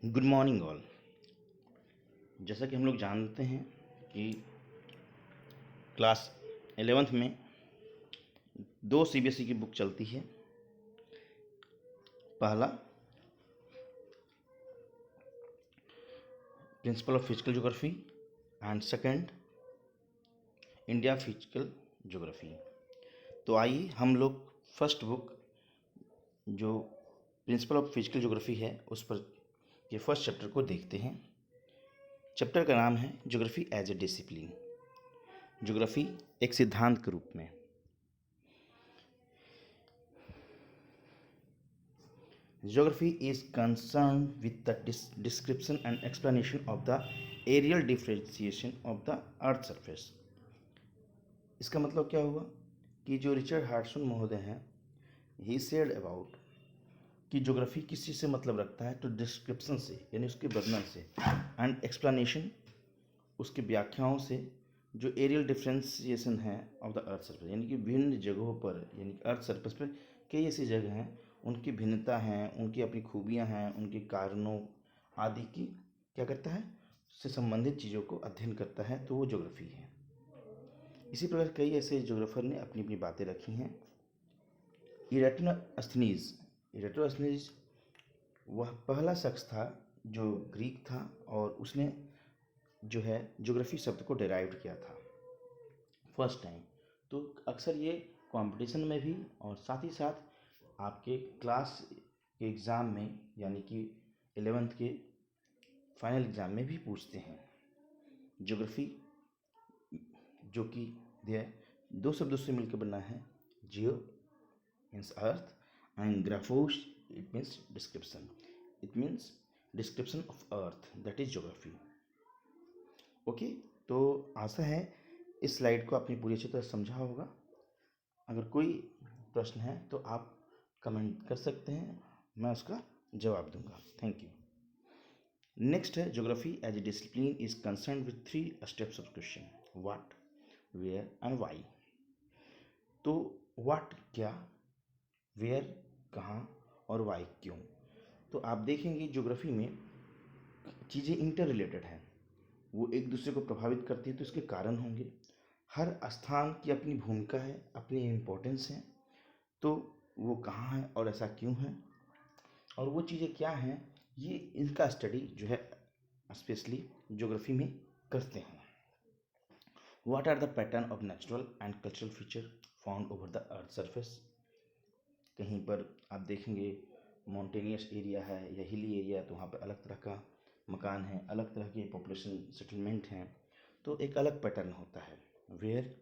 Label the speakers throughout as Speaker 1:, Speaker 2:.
Speaker 1: Good morning all. जैसा कि हम लोग जानते हैं कि क्लास 11th में दो सीबीएसई की बुक चलती है। पहला principle of physical geography and second India physical geography. तो आइए हम लोग फर्स्ट बुक जो प्रिंसिपल ऑफ फिजिकल ज्योग्राफी है उस पर ये फर्स्ट चैप्टर को देखते हैं। चैप्टर का नाम है geography as a discipline, geography एक सिद्धांत के रूप में। Geography is concerned with the description and explanation of the aerial differentiation of the earth surface। इसका मतलब क्या हुआ कि जो रिचर्ड हार्टसन महोदय हैं, ही सेड अबाउट कि ज्योग्राफी किस चीज़ से मतलब रखता है, तो डिस्क्रिप्शन से यानी उसके वर्णन से, एंड एक्सप्लेनेशन उसकी व्याख्याओं से, जो एरियल डिफ्रेंसिएशन है ऑफ द अर्थ सरफेस यानी कि विभिन्न जगहों पर, यानी अर्थ सरफेस पर कई ऐसी जगह हैं, उनकी भिन्नता हैं, उनकी अपनी खूबियां हैं, उनके कारणों आदि की क्या करता है, उससे संबंधित चीज़ों को अध्ययन करता है, तो वो ज्योग्राफी है। इसी प्रकार कई ऐसे ज्योग्राफर ने अपनी अपनी बातें रखी हैं। इरेटोस्थनीज वह पहला शख्स था जो ग्रीक था और उसने जो है ज्योग्राफी शब्द को डिराइव किया था फर्स्ट टाइम। तो अक्सर ये कंपटीशन में भी और साथ ही साथ आपके क्लास के एग्ज़ाम में यानी कि 11th के फाइनल एग्ज़ाम में भी पूछते हैं। ज्योग्राफी जो कि दो शब्दों से मिलकर बना है, geo means earth and graphos it means description. It means description of earth, that is geography. Okay, तो आशा है इस स्लाइड को आपने पूरी अच्छी तरह समझा होगा। अगर कोई प्रश्न है तो आप कमेंट कर सकते हैं, मैं उसका जवाब दूंगा। Thank you. नेक्स्ट है geography as a discipline is concern with 3 steps of question, what, where and why. तो व्हाट क्या, वेयर कहाँ और व्हाई क्यों। तो आप देखेंगे ज्योग्राफी में चीज़ें इंटर रिलेटेड हैं, वो एक दूसरे को प्रभावित करती है, तो इसके कारण होंगे। हर स्थान की अपनी भूमिका है, अपनी इम्पोर्टेंस है, तो वो कहाँ है और ऐसा क्यों है, और वो चीज़ें क्या हैं, ये इनका स्टडी जो है स्पेशली ज्योग्राफी में करते हैं। What are the pattern of natural and cultural feature found over the earth surface. कहीं पर आप देखेंगे माउंटेनियस एरिया है या हिली एरिया, तो वहाँ पर अलग तरह का मकान है, अलग तरह के पॉपुलेशन सेटलमेंट हैं, तो एक अलग पैटर्न होता है। Where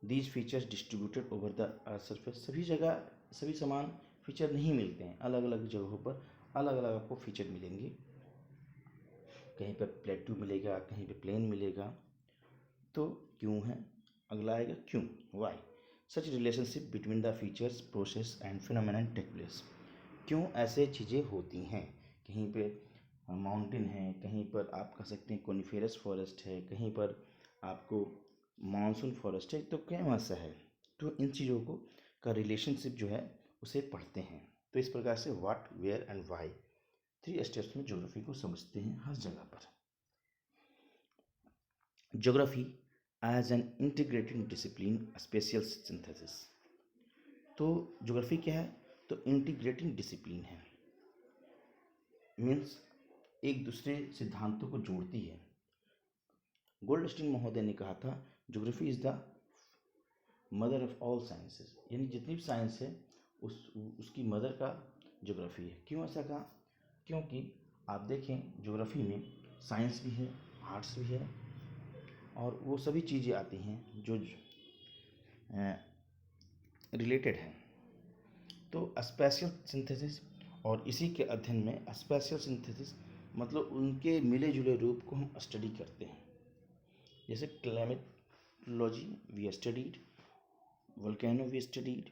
Speaker 1: these features distributed over the earth surface, सभी जगह सभी समान फीचर नहीं मिलते हैं, अलग अलग जगहों पर अलग अलग आपको फीचर मिलेंगे। कहीं पर प्लेट्यू मिलेगा, कहीं पर प्लेन मिलेगा, तो क्यों है। अगला आएगा क्यों, why. Such relationship between the features process and phenomenon take place, क्यों ऐसे चीज़ें होती हैं। कहीं पे माउंटेन है, कहीं पर आप कह सकते हैं कोनिफेरस फॉरेस्ट है, कहीं पर आपको मानसून फॉरेस्ट है, तो क्यों ऐसा है। तो इन चीज़ों को का रिलेशनशिप जो है उसे पढ़ते हैं। तो इस प्रकार से what, where and why 3 steps में ज्योग्राफी को समझते हैं हर जगह पर। Geography as an integrated discipline spatial synthesis. तो ज्योग्राफी क्या है, तो इंटीग्रेटिंग डिसिप्लिन है, मीन्स एक दूसरे सिद्धांतों को जोड़ती है। गोल्डस्टीन महोदय ने कहा था geography is the mother of all sciences, यानी जितनी भी साइंस है उसकी मदर का ज्योग्राफी है। क्यों ऐसा कहा, क्योंकि आप देखें ज्योग्राफी में साइंस भी है, आर्ट्स भी है, और वो सभी चीज़ें आती हैं जो रिलेटेड हैं। तो स्पेशियल सिंथेसिस, और इसी के अध्ययन में स्पेशियल सिंथेसिस मतलब उनके मिले जुले रूप को हम स्टडी करते हैं। जैसे climatology we studied, volcano we studied,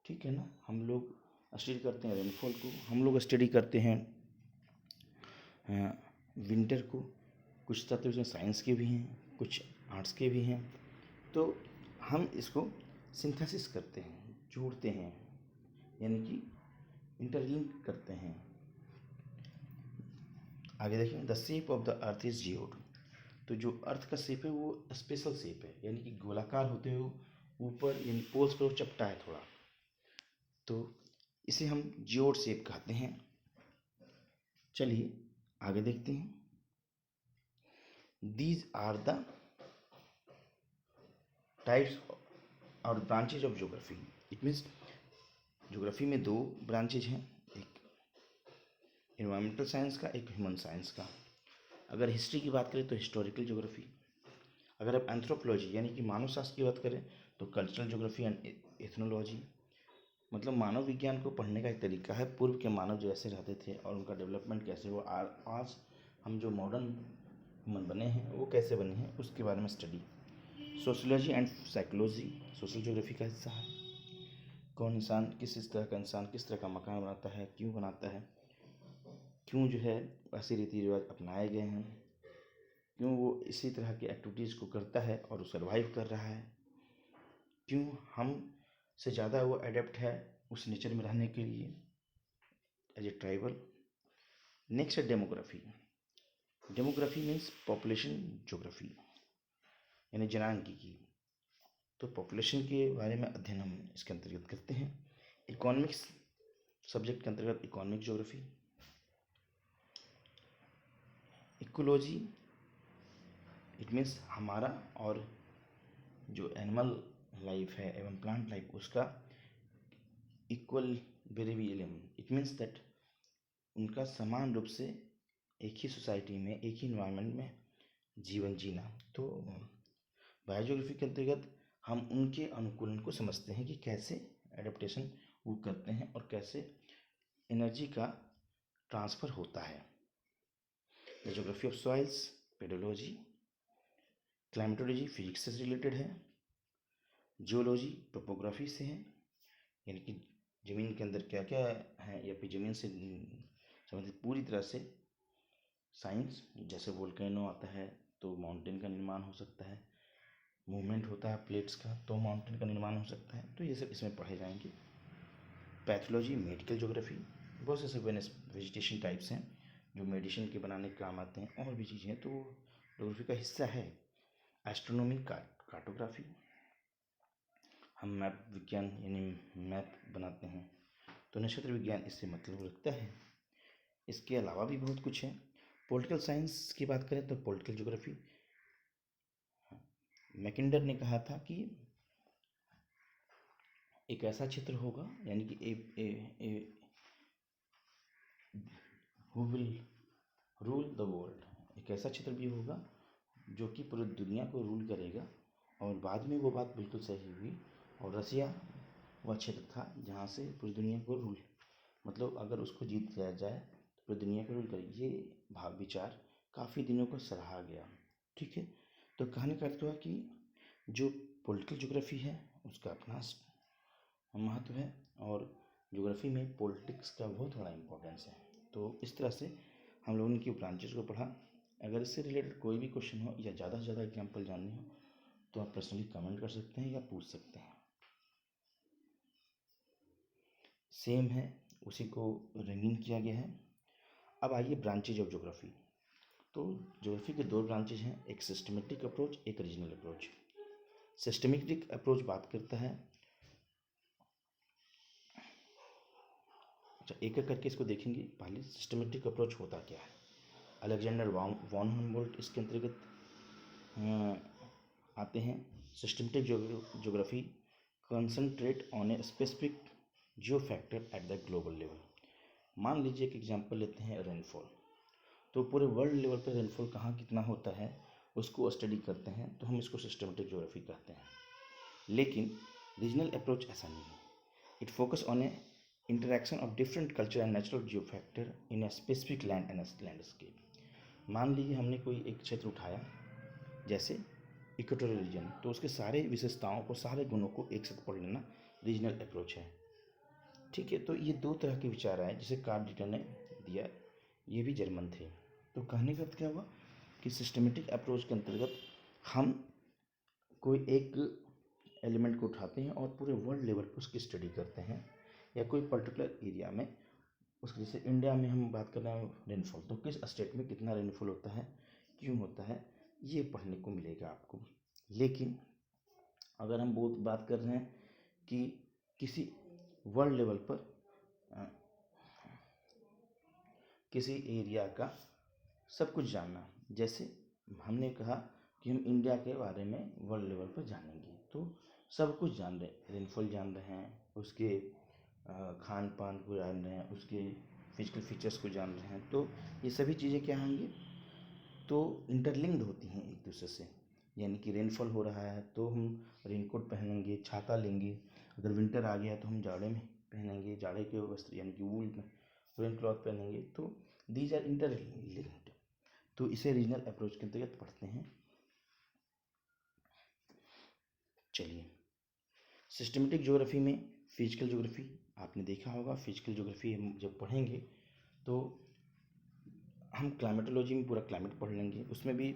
Speaker 1: ठीक है ना। हम लोग स्टडी करते हैं रेनफॉल को, हम लोग स्टडी करते हैं विंटर को। कुछ तत्व उसमें साइंस के भी हैं, कुछ आर्ट्स के भी हैं, तो हम इसको सिंथेसिस करते हैं, जोड़ते हैं, यानी कि इंटरलिंक करते हैं। आगे देखें, the shape of the earth is geode. तो जो अर्थ का शेप है वो स्पेशल शेप है, यानी कि गोलाकार होते हुए ऊपर यानी पोल्स पर वो चपटा है थोड़ा, तो इसे हम जियोड शेप कहते हैं। चलिए आगे देखते हैं। दीज आर द टाइप्स और branches of geography. It means geography में दो ब्रांचेज हैं, एक एनवायरमेंटल साइंस का, एक ह्यूमन साइंस का। अगर हिस्ट्री की बात करें तो हिस्टोरिकल ज्योग्राफी, अगर आप एंथ्रोपोलॉजी यानी कि मानव शास्त्र की बात करें तो कल्चरल ज्योग्राफी एंड एथनोलॉजी। मतलब मानव विज्ञान को पढ़ने का एक तरीका है, पूर्व के मानव जैसे रहते थे और उनका डेवलपमेंट कैसे हुआ, आज हम जो मॉडर्न ह्यूमन बने हैं वो कैसे बने हैं, उसके बारे में study. Sociology and psychology social geography का हिस्सा है। कौन इंसान किस तरह का इंसान किस तरह का मकान बनाता है, क्यों बनाता है, क्यों जो है ऐसे रीति रिवाज अपनाए गए हैं, क्यों वो इसी तरह की एक्टिविटीज़ को करता है और वो सर्वाइव कर रहा है, क्यों हम से ज़्यादा वो एडेप्ट है उस नेचर में रहने के लिए एज ए ट्राइबल। नेक्स्ट है demography. Demography means population geography यानी जनांकीकी। तो पॉपुलेशन के बारे में अध्ययन हम इसके अंतर्गत करते हैं। इकोनॉमिक्स सब्जेक्ट के अंतर्गत economic geography. Ecology it means हमारा और जो एनिमल लाइफ है एवं प्लांट लाइफ उसका equal variable. It means that उनका समान रूप से एक ही सोसाइटी में एक ही इन्वायरमेंट में जीवन जीना। तो बायोज्योग्राफी के अंतर्गत हम उनके अनुकूलन को समझते हैं कि कैसे एडेप्टेशन वो करते हैं और कैसे एनर्जी का ट्रांसफ़र होता है। The geography of soils pedology. Climatology physics से रिलेटेड है। जियोलॉजी टोपोग्राफी से है, यानी कि ज़मीन के अंदर क्या क्या है या फिर ज़मीन से संबंधित पूरी तरह से साइंस। जैसे वोल्केनो आता है तो माउंटेन का निर्माण हो सकता है, मूवमेंट होता है प्लेट्स का तो माउंटेन का निर्माण हो सकता है, तो ये सब इसमें पढ़े जाएंगे। पैथोलॉजी मेडिकल ज्योग्राफी, बहुत से सब वेजिटेशन टाइप्स हैं जो मेडिसिन के बनाने के काम आते हैं, और भी चीज़ें हैं तो ज्योग्राफी का हिस्सा है। एस्ट्रोनॉमी कार्टोग्राफी, हम मैप विज्ञान यानी मैप बनाते हैं, तो नक्षत्र विज्ञान इससे मतलब रखता है। इसके अलावा भी बहुत कुछ है। पॉलिटिकल साइंस की बात करें तो पॉलिटिकल ज्योग्राफी, मैकिंडर ने कहा था कि एक ऐसा क्षेत्र होगा यानी कि who will rule the world, एक ऐसा क्षेत्र भी होगा जो कि पूरी दुनिया को रूल करेगा। और बाद में वो बात बिल्कुल सही हुई और रसिया वह क्षेत्र था जहाँ से पूरी दुनिया को रूल, मतलब अगर उसको जीत लिया जाए तो पूरी दुनिया को रूल करे। ये भाव विचार काफ़ी दिनों को सराहा गया। ठीक है, तो कहने का अर्थ हुआ कि जो पॉलिटिकल ज्योग्राफी है उसका अपना महत्व है और ज्योग्राफी में पॉलिटिक्स का बहुत बड़ा इम्पोर्टेंस है। तो इस तरह से हम लोगों ने की ब्रांचेस को पढ़ा। अगर इससे रिलेटेड कोई भी क्वेश्चन हो या ज़्यादा से ज़्यादा एग्जाम्पल जाननी हो तो आप पर्सनली कमेंट कर सकते हैं या पूछ सकते हैं। सेम है, उसी को रंगीन किया गया है। अब आइए ब्रांचेज ऑफ ज्योग्राफी। तो ज्योग्राफी के दो ब्रांचेज हैं, एक सिस्टमेटिक अप्रोच, एक रीजनल अप्रोच। सिस्टमेटिक अप्रोच बात करता है, अच्छा एक एक करके इसको देखेंगे। पहले सिस्टमेटिक अप्रोच होता क्या है। अलेक्जेंडर वॉन हम्बोल्ट इसके अंतर्गत आते हैं। Systematic geography concentrate on a specific Jio factor at the global level. मान लीजिए एक एग्जांपल लेते हैं रेनफॉल, तो पूरे वर्ल्ड लेवल पर रेनफॉल कहाँ कितना होता है उसको स्टडी करते हैं, तो हम इसको सिस्टमेटिक ज्योग्राफी कहते हैं। लेकिन रीजनल अप्रोच ऐसा नहीं है, it focus on A interaction of different culture and natural Jio factor in a specific land and landscape. मान लीजिए हमने कोई एक क्षेत्र उठाया जैसे इक्वेटोरियल रीजन, तो उसके सारे विशेषताओं को सारे गुणों को एक साथ पढ़ लेना रीजनल अप्रोच है। ठीक है, तो ये दो तरह के विचार आए जिसे कार्ल डिटर ने दिया, ये भी जर्मन थे। तो कहने का अर्थ क्या हुआ कि सिस्टमेटिक अप्रोच के अंतर्गत हम कोई एक एलिमेंट को उठाते हैं और पूरे वर्ल्ड लेवल पर उसकी स्टडी करते हैं या कोई पर्टिकुलर एरिया में उसके जैसे इंडिया में हम बात कर रहे हैं रेनफॉल, तो किस स्टेट में कितना रेनफॉल होता है, क्यों होता है, ये पढ़ने को मिलेगा आपको। लेकिन अगर हम बहुत बात कर रहे हैं कि किसी वर्ल्ड लेवल पर किसी एरिया का सब कुछ जानना, जैसे हमने कहा कि हम इंडिया के बारे में वर्ल्ड लेवल पर जानेंगे, तो सब कुछ जान रहे हैं, रेनफॉल जान रहे हैं, उसके खान पान को जान रहे हैं, उसके फिजिकल फीचर्स को जान रहे हैं, तो ये सभी चीज़ें क्या होंगी, तो इंटरलिंक्ड होती हैं एक दूसरे से। यानी कि रेनफॉल हो रहा है तो हम रेनकोट पहनेंगे, छाता लेंगे, अगर विंटर आ गया तो हम जाड़े में पहनेंगे, जाड़े के वस्त्र यानी कि वूल में वुलन क्लॉथ पहनेंगे, तो दीज आर इंटरलिंक्ड। तो इसे रीजनल अप्रोच के अंतर्गत पढ़ते हैं। चलिए, सिस्टमेटिक ज्योग्राफी में फिजिकल ज्योग्राफी आपने देखा होगा। फिजिकल ज्योग्राफी हम जब पढ़ेंगे तो हम क्लाइमेटोलॉजी में पूरा क्लाइमेट पढ़ लेंगे, उसमें भी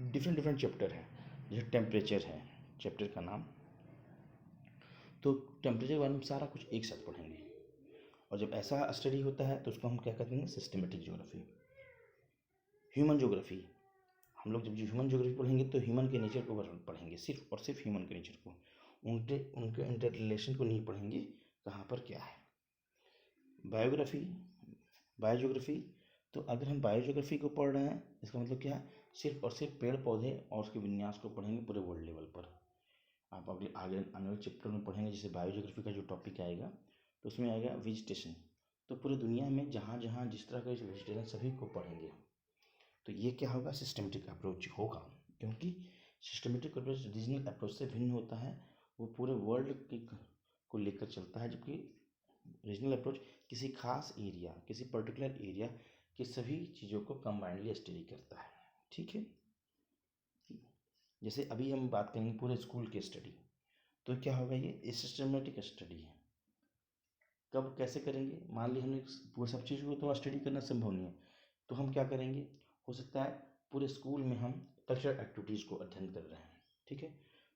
Speaker 1: डिफरेंट डिफरेंट चैप्टर हैं। जैसे टेम्परेचर है चैप्टर का नाम, तो टेम्परेचर के बारे में सारा कुछ एक साथ पढ़ेंगे। और जब ऐसा स्टडी होता है तो उसको हम क्या कहते हैं, सिस्टमेटिक ज्योग्राफी। ह्यूमन ज्योग्राफी, हम लोग जब ह्यूमन ज्योग्राफी पढ़ेंगे तो ह्यूमन के नेचर को पढ़ेंगे, सिर्फ और सिर्फ ह्यूमन के नेचर को, उनके उनके इंटर रिलेशन को नहीं पढ़ेंगे, कहाँ पर क्या है। बायोग्राफी, बायोज्योग्राफी, तो अगर हम बायोज्योग्राफी को पढ़ रहे हैं इसका मतलब क्या है, सिर्फ और सिर्फ पेड़ पौधे और उसके विन्यास को पढ़ेंगे पूरे वर्ल्ड लेवल पर। आप अगले आगे आने वाले चैप्टर में पढ़ेंगे, जैसे बायोज्योग्राफी का जो टॉपिक आएगा तो उसमें आएगा वेजिटेशन, तो पूरी दुनिया में जहाँ जहाँ जिस तरह का वेजिटेशन सभी को पढ़ेंगे हम। तो ये क्या होगा, सिस्टमेटिक अप्रोच होगा, क्योंकि सिस्टमेटिक अप्रोच रीजनल अप्रोच से भिन्न होता है, वो पूरे वर्ल्ड के को लेकर चलता है, जबकि रीजनल अप्रोच किसी खास एरिया, किसी पर्टिकुलर एरिया की सभी चीज़ों को कंबाइंडली स्टडी करता है। ठीक है, जैसे अभी हम बात करेंगे पूरे स्कूल की स्टडी, तो क्या होगा, ये सिस्टमेटिक स्टडी है। कब कैसे करेंगे, मान ली हमने पूरे सब चीज़ को तो स्टडी करना संभव नहीं है, तो हम क्या करेंगे, हो सकता है पूरे स्कूल में हम कल्चरल एक्टिविटीज़ को अध्ययन कर रहे हैं, ठीक है,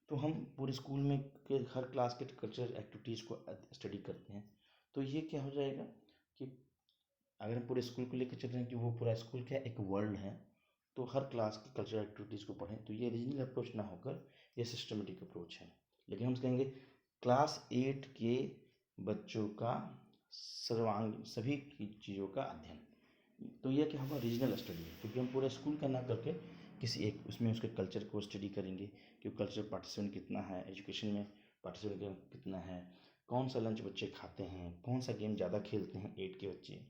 Speaker 1: तो हम पूरे स्कूल में के हर क्लास के कल्चरल एक्टिविटीज़ को स्टडी करते हैं, तो ये क्या हो जाएगा कि अगर हम पूरे स्कूल को लेकर चल रहे हैं कि वो पूरा स्कूल क्या एक वर्ल्ड है, तो हर क्लास की कल्चरल एक्टिविटीज़ को पढ़ें, तो ये रीजनल अप्रोच ना होकर ये सिस्टमेटिक अप्रोच है। लेकिन हम कहेंगे क्लास 8 के बच्चों का सर्वांग सभी चीज़ों का अध्ययन, तो ये क्या होगा, रीजनल स्टडी है, क्योंकि हम पूरे स्कूल का ना करके किसी एक उसमें उसके कल्चर को स्टडी करेंगे कि कल्चर पार्टिसिपेंट कितना है, एजुकेशन में पार्टिसिपेंट कितना है, कौन सा लंच बच्चे खाते हैं, कौन सा गेम ज़्यादा खेलते हैं 8 के बच्चे,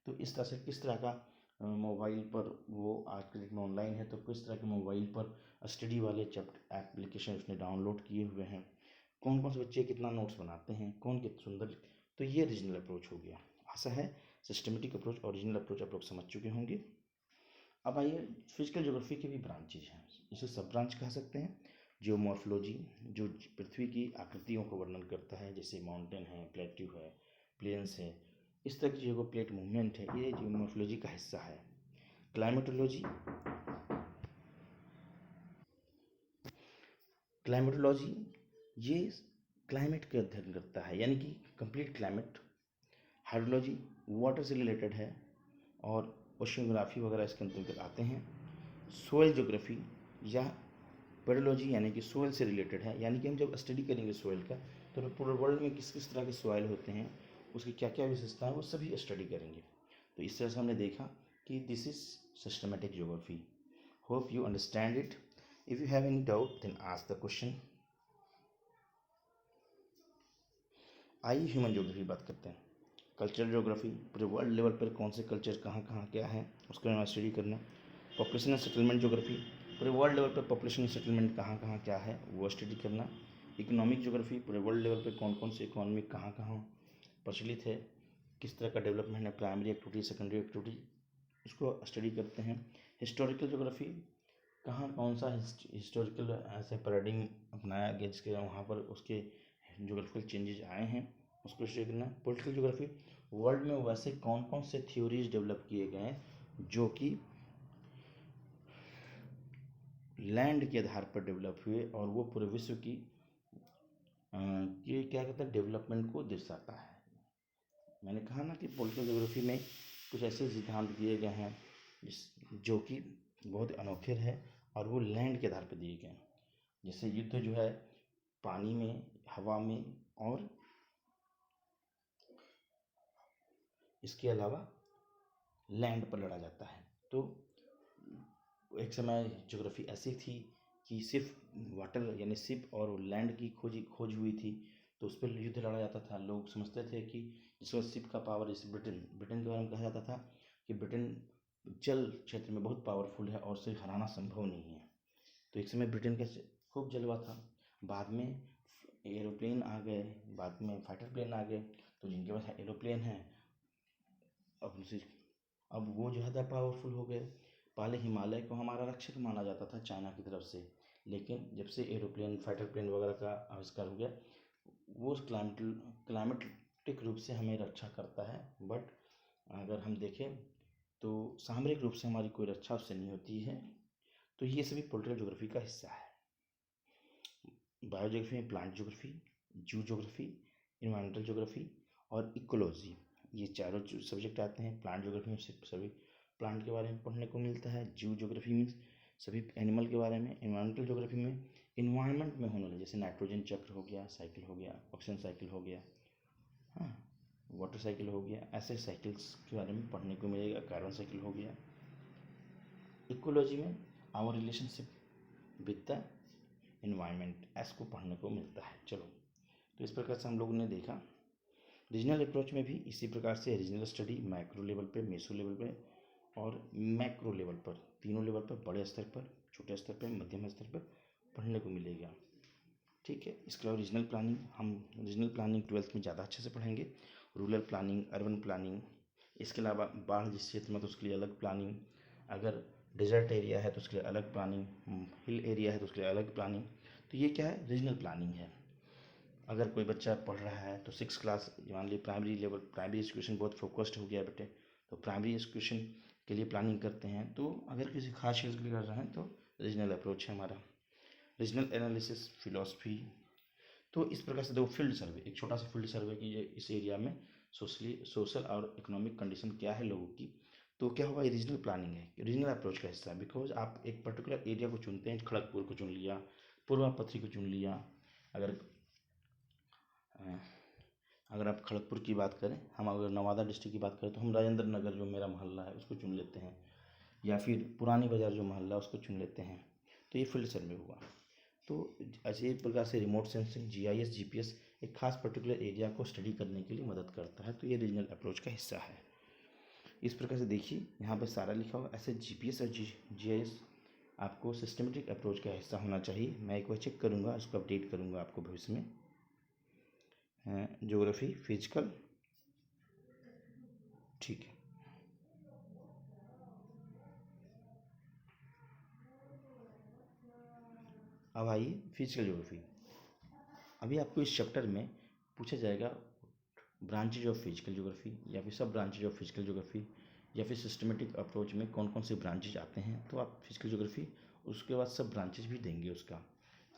Speaker 1: तो इस तरह से किस तरह का मोबाइल पर, वो आज के डेट में ऑनलाइन है तो किस तरह के मोबाइल पर स्टडी वाले चैप्टर एप्लीकेशन उसने डाउनलोड किए हुए हैं, कौन कौन से बच्चे कितना नोट्स बनाते हैं, कौन कितना सुंदर, तो ये रीजनल अप्रोच हो गया। आशा है सिस्टमेटिक अप्रोच और रीजनल अप्रोच आप लोग समझ चुके होंगे। अब आइए, फिजिकल ज्योग्राफी के भी ब्रांचेज हैं, इसे सब ब्रांच कह सकते हैं। जियोमॉर्फोलॉजी, जो पृथ्वी की आकृतियों को वर्णन करता है, जैसे माउंटेन है, प्लेट्यू है, प्लेन्स है, इस तरह की चीज़ों को, प्लेट मूवमेंट है, ये जियोमॉर्फोलॉजी का हिस्सा है। क्लाइमेटोलॉजी, क्लाइमेटोलॉजी ये क्लाइमेट का अध्ययन करता है, यानी कि कंप्लीट क्लाइमेट। हाइड्रोलॉजी वाटर से रिलेटेड है और ओशियोग्राफी वगैरह इसके अंतर्गत आते हैं। सोइल ज्योग्राफी या पेडोलॉजी यानी कि सोइल से रिलेटेड है, यानी कि हम जब स्टडी करेंगे सोइल का तो पूरे वर्ल्ड में किस किस तरह के सोइल होते हैं, उसकी क्या क्या विशेषता है, वो सभी स्टडी करेंगे। तो इस तरह से हमने देखा कि this is systematic geography. Hope you understand it. If you have any doubt then ask the question. आइए ह्यूमन ज्योग्राफी बात करते हैं। कल्चरल ज्योग्राफी, पूरे वर्ल्ड लेवल पर कौन से कल्चर कहाँ कहाँ क्या है उसके बारे में स्टडी करना। पॉपुलेशन एंड सेटलमेंट ज्योग्राफी, पूरे वर्ल्ड लेवल पर पॉपुलेशन एंड सेटलमेंट कहाँ कहाँ क्या है वो स्टडी करना। इकोनॉमिक ज्योग्राफी, पूरे वर्ल्ड लेवल पर कौन कौन सी इकोनॉमी कहाँ कहाँ प्रचलित है, किस तरह का डेवलपमेंट है, प्राइमरी एक्टिविटी, सेकेंडरी एक्टिविटी, उसको स्टडी करते हैं। हिस्टोरिकल ज्योग्राफी, कहाँ कौन सा हिस्टोरिकल ऐसे पैराडिम अपनाया गया जिसके वहाँ पर उसके ज्योग्राफिकल चेंजेस आए हैं, उसको स्टडी करना। पॉलिटिकल ज्योग्राफी, वर्ल्ड में वैसे कौन कौन से थ्योरीज डेवलप किए गए हैं जो कि लैंड के आधार पर डेवलप हुए और वो पूरे विश्व की ये क्या कहते हैं डेवलपमेंट को दर्शाता है। मैंने कहा ना कि पॉलिटिकल ज्योग्राफी में कुछ ऐसे सिद्धांत दिए गए हैं जो कि बहुत अनोखे हैं और वो लैंड के आधार पर दिए गए हैं। जैसे युद्ध जो है पानी में, हवा में और इसके अलावा लैंड पर लड़ा जाता है। तो एक समय ज्योग्राफी ऐसी थी कि सिर्फ वाटर यानी शिप और लैंड की खोज हुई थी, तो उस पर युद्ध लड़ा जाता था। लोग समझते थे कि जिसमें शिप का पावर, जैसे ब्रिटेन के बारे में कहा जाता था कि ब्रिटेन जल क्षेत्र में बहुत पावरफुल है और उसे हराना संभव नहीं है। तो एक समय ब्रिटेन का खूब जल हुआ था। बाद में एरोप्लेन आ गए, बाद में फाइटर प्लेन आ गए, तो जिनके पास एरोप्लेन है अब वो ज़्यादा पावरफुल हो गए। पहले हिमालय को हमारा रक्षक माना जाता था चाइना की तरफ से, लेकिन जब से एरोप्लेन, फाइटर प्लेन वगैरह का आविष्कार हो गया, वो क्लाइमेटिक रूप से हमें रक्षा करता है। बट अगर हम देखें तो सामरिक रूप से हमारी कोई रक्षा उससे नहीं होती है। तो ये सभी पॉलिटिकल ज्योग्राफी का हिस्सा है। बायोज्योग्राफी में प्लांट ज्योग्राफी, जू ज्योग्राफी, इन्वायरमेंटल ज्योग्राफी और इकोलॉजी, ये चारों सब्जेक्ट आते हैं। प्लांट ज्योग्राफी में सिर्फ सभी प्लांट के बारे में पढ़ने को मिलता है। जू ज्योग्राफी में सभी एनिमल के बारे में। इन्वायरमेंटल ज्योग्राफी में इन्वायरमेंट में होने वाले, जैसे नाइट्रोजन चक्र हो गया, साइकिल हो गया, ऑक्सीजन साइकिल हो गया, हाँ, वाटर साइकिल हो गया, ऐसे साइकिल्स के बारे में पढ़ने को मिलेगा। कार्बन साइकिल हो गया। इकोलॉजी में our relationship with the environment, ऐसे को पढ़ने को मिलता है। चलो, तो इस प्रकार से हम लोगों ने देखा। रीजनल अप्रोच में भी इसी प्रकार से रीजनल स्टडी मैक्रो लेवल पे, मेसो लेवल पे और मैक्रो लेवल पर, तीनों लेवल पर, बड़े स्तर पर, छोटे स्तर पर, मध्यम स्तर पर पढ़ने को मिलेगा। ठीक है। इसके अलावा रीजनल प्लानिंग, हम रीजनल प्लानिंग 12th में ज़्यादा अच्छे से पढ़ेंगे। रूरल प्लानिंग, अर्बन प्लानिंग, इसके अलावा बाढ़ जिस क्षेत्र में तो उसके लिए अलग प्लानिंग, अगर डेजर्ट एरिया है तो उसके लिए अलग प्लानिंग, हिल एरिया है तो उसके लिए अलग प्लानिंग। तो ये क्या है? रीजनल प्लानिंग है। अगर कोई बच्चा पढ़ रहा है तो 6 क्लास, मान ली प्राइमरी लेवल, प्राइमरी एजुकेशन बहुत फोकस्ड हो गया बेटे, तो प्राइमरी एजुकेशन के लिए प्लानिंग करते हैं। तो अगर किसी खास चीज़ के लिए कर रहे हैं तो रीजनल अप्रोच है हमारा। रीजनल एनालिसिस, फिलॉसफी, तो इस प्रकार से देखो, फील्ड सर्वे, एक छोटा सा फील्ड सर्वे कीजिए इस एरिया में सोशल और इकोनॉमिक कंडीशन क्या है लोगों की, तो क्या होगा? ये रीजनल प्लानिंग है, रीजनल अप्रोच का हिस्सा है। बिकॉज आप एक पर्टिकुलर एरिया को चुनते हैं, खड़गपुर को चुन लिया, पूर्वापथरी को चुन लिया। अगर अगर आप खड़गपुर की बात करें, हम अगर नवादा डिस्ट्रिक्ट की बात करें तो हम राजेंद्र नगर जो मेरा मोहल्ला है उसको चुन लेते हैं, या फिर पुरानी बाज़ार जो मोहल्ला है उसको चुन लेते हैं। तो ये फील्ड सर्वे हुआ। तो ऐसे एक प्रकार से रिमोट सेंसिंग, जीआईएस, जीपीएस एक खास पर्टिकुलर एरिया को स्टडी करने के लिए मदद करता है। तो ये रीजनल अप्रोच का हिस्सा है। इस प्रकार से देखिए, यहाँ पे सारा लिखा हुआ। ऐसे जीपीएस और जीआईएस आपको सिस्टमेटिक अप्रोच का हिस्सा होना चाहिए। मैं एक बार चेक करूँगा, उसको अपडेट करूँगा आपको भविष्य में। ज्योग्राफी, फिजिकल, ठीक है। अब आइए फिजिकल ज्योग्राफी। अभी आपको इस चैप्टर में पूछा जाएगा ब्रांचेज ऑफ फिजिकल ज्योग्राफी, या फिर सब ब्रांचेज ऑफ फिजिकल ज्योग्राफी, या फिर सिस्टमेटिक अप्रोच में कौन कौन से ब्रांचेज आते हैं। तो आप फिजिकल ज्योग्राफी, उसके बाद सब ब्रांचेज भी देंगे उसका।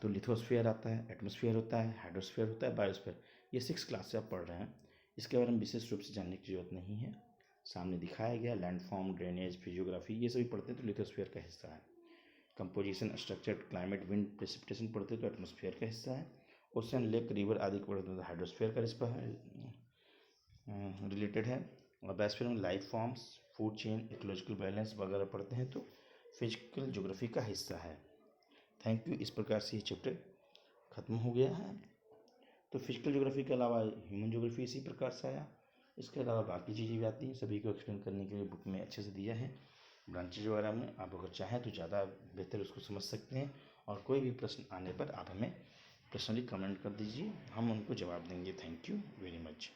Speaker 1: तो लिथोस्फीयर आता है, एटमॉस्फेयर होता है, हाइड्रोस्फीयर होता है, बायोस्फीयर। ये 6 क्लास से आप पढ़ रहे हैं, इसके बारे में विशेष रूप से जानने की जरूरत नहीं है। सामने दिखाया गया लैंडफॉर्म, ड्रेनेज, फिजियोग्राफी, ये सभी पढ़ते हैं तो लिथोस्फीयर का हिस्सा है। Composition, structure, climate, wind, precipitation पढ़ते हैं तो एटमॉस्फेयर का हिस्सा है। ओशन, लेक, रिवर आदि को पढ़ते हैं तो हाइड्रोस्फीयर का हिस्सा है, रिलेटेड है। और बायोस्फीयर में life forms, food chain, ecological balance वगैरह पढ़ते हैं तो फिजिकल ज्योग्राफी का हिस्सा है। Thank you. इस प्रकार से ये चैप्टर ख़त्म हो गया है। तो फिजिकल ज्योग्राफी के अलावा ह्यूमन ज्योग्राफी इसी प्रकार से आया। इसके अलावा बाकी चीज़ें भी आती हैं, सभी को एक्सप्लेन करने के लिए बुक में अच्छे से दिया है। ब्रांचेज वगैरह में आप अगर चाहें तो ज़्यादा बेहतर उसको समझ सकते हैं। और कोई भी प्रश्न आने पर आप हमें पर्सनली कमेंट कर दीजिए, हम उनको जवाब देंगे। Thank you very much.